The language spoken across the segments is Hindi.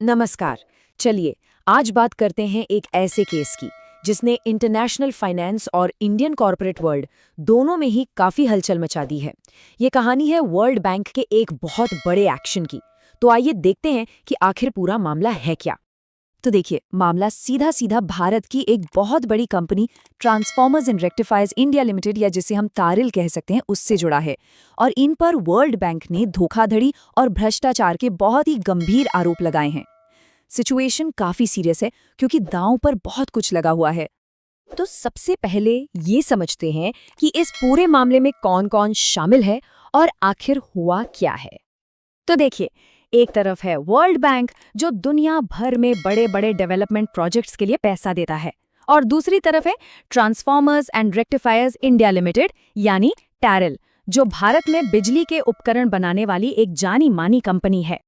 नमस्कार। चलिए आज बात करते हैं एक ऐसे केस की जिसने इंटरनेशनल फाइनेंस और इंडियन कॉर्पोरेट वर्ल्ड दोनों में ही काफी हलचल मचा दी है। ये कहानी है वर्ल्ड बैंक के एक बहुत बड़े एक्शन की। तो आइए देखते हैं कि आखिर पूरा मामला है क्या। तो देखिए, मामला सीधा सीधा भारत की एक बहुत बड़ी company transformers and rectifiers India limited, या जिसे हम तारिल कह सकते हैं, उससे जुड़ा है। और इन पर वर्ल्ड बैंक ने धोखाधड़ी और भ्रष्टाचार के बहुत ही गंभीर आरोप लगाए हैं। सिचुएशन काफी सीरियस है क्योंकि दांव पर बहुत कुछ लगा हुआ है। तो सबसे पहले ये समझते हैं कि इस पूरे मामले में कौन-कौन शामिल है और आखिर हुआ क्या है। तो देखिए, एक तरफ है वर्ल्ड बैंक जो दुनिया भर में बड़े-बड़े डेवलपमेंट प्रोजेक्ट्स के लिए पैसा देता है, और दूसरी तरफ है transformers and rectifiers India limited यानी टैरिल, जो भारत में बिजली के उपकरण बनाने वाली एक जानी मानी कंपनी है।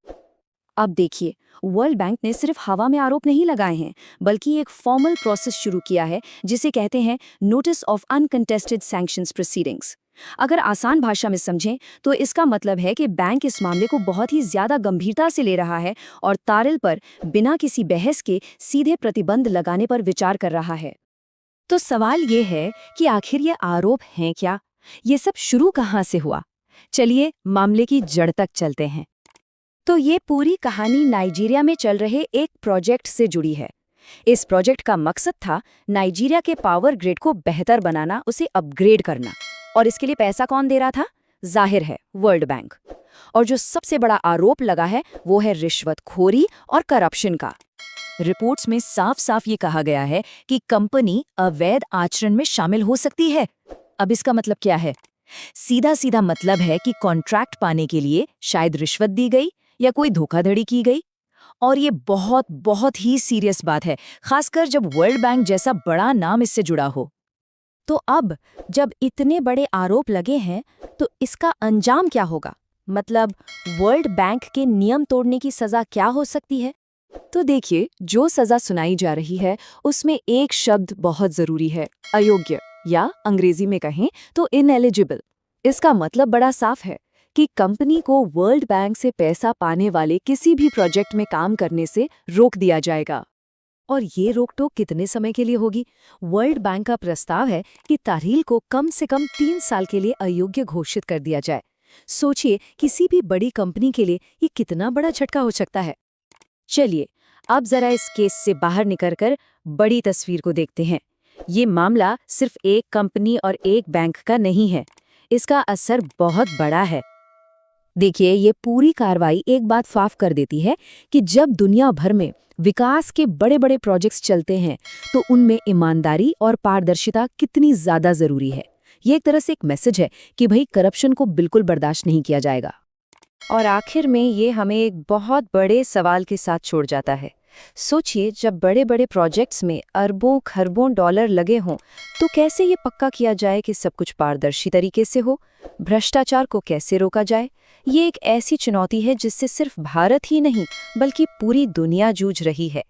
अब देखिए, वर्ल्ड बैंक ने सिर्फ हवा में आरोप नहीं लगाए हैं, बल्कि एक फॉर्मल प्रोसेस शुरू किया है जिसे कहते हैं notice of uncontested sanctions proceedings. अगर आसान भाषा में समझें तो इसका मतलब है कि बैंक इस मामले को बहुत ही ज्यादा गंभीरता से ले रहा है और तारिल पर बिना किसी बहस के सीधे प्रतिबंध लगाने पर विचार कर रहा है। तो सवाल ये है कि आखिर ये आरोप हैं क्या? ये सब शुरू कहाँ से हुआ? चलिए मामले की जड़ तक चलते हैं। तो ये पूरी कहानी नाइजीरिया में चल रहे एक प्रोजेक्ट से जुड़ी है। इस प्रोजेक्ट का मकसद था नाइजीरिया के पावर ग्रिड को बेहतर बनाना, उसे अपग्रेड करना। और इसके लिए पैसा कौन दे रहा था? जाहिर है, वर्ल्ड बैंक। और जो सबसे बड़ा आरोप लगा है वो है रिश्वतखोरी और करप्शन का। रिपोर्ट्स में साफ साफ ये कहा गया है कि कंपनी अवैध आचरण में शामिल हो सकती है। अब इसका मतलब क्या है? सीधा सीधा मतलब है कि कॉन्ट्रैक्ट पाने के लिए शायद रिश्वत दी गई या कोई धोखाधड़ी की गई। और ये बहुत बहुत ही सीरियस बात है, खासकर जब वर्ल्ड बैंक जैसा बड़ा नाम इससे जुड़ा हो। तो अब जब इतने बड़े आरोप लगे हैं तो इसका अंजाम क्या होगा? मतलब वर्ल्ड बैंक के नियम तोड़ने की सजा क्या हो सकती है? तो देखिए, जो सजा सुनाई जा रही है उसमें एक शब्द बहुत जरूरी है, अयोग्य, या अंग्रेजी में कहें तो इनएलिजिबल। इसका मतलब बड़ा साफ है कि कंपनी को वर्ल्ड बैंक से पैसा पाने वाले किसी भी प्रोजेक्ट में काम करने से रोक दिया जाएगा। और ये रोक-टोक कितने समय के लिए होगी? वर्ल्ड बैंक का प्रस्ताव है कि तारील को कम से कम 3 साल के लिए अयोग्य घोषित कर दिया जाए। सोचिए, किसी भी बड़ी कंपनी के लिए ये कितना बड़ा झटका हो सकता है। चलिए, अब जरा इस केस से बाहर निकलकर बड़ी तस्वीर को देखते हैं। ये मामला सिर्फ एक कंपनी और एक बैंक का नहीं है, इसका असर बहुत बड़ा है। देखिए, ये पूरी कार्रवाई एक बात साफ कर देती है कि जब दुनिया भर में विकास के बड़े बड़े प्रोजेक्ट्स चलते हैं तो उनमें ईमानदारी और पारदर्शिता कितनी ज्यादा जरूरी है। ये एक तरह से एक मैसेज है कि भाई, करप्शन को बिल्कुल बर्दाश्त नहीं किया जाएगा। और आखिर में ये हमें एक बहुत बड़े सवाल के साथ छोड़ जाता है। सोचिए, जब बड़े बड़े प्रोजेक्ट्स में अरबों खरबों डॉलर लगे हों तो कैसे ये पक्का किया जाए कि सब कुछ पारदर्शी तरीके से हो? भ्रष्टाचार को कैसे रोका जाए? ये एक ऐसी चुनौती है जिससे सिर्फ भारत ही नहीं बल्कि पूरी दुनिया जूझ रही है।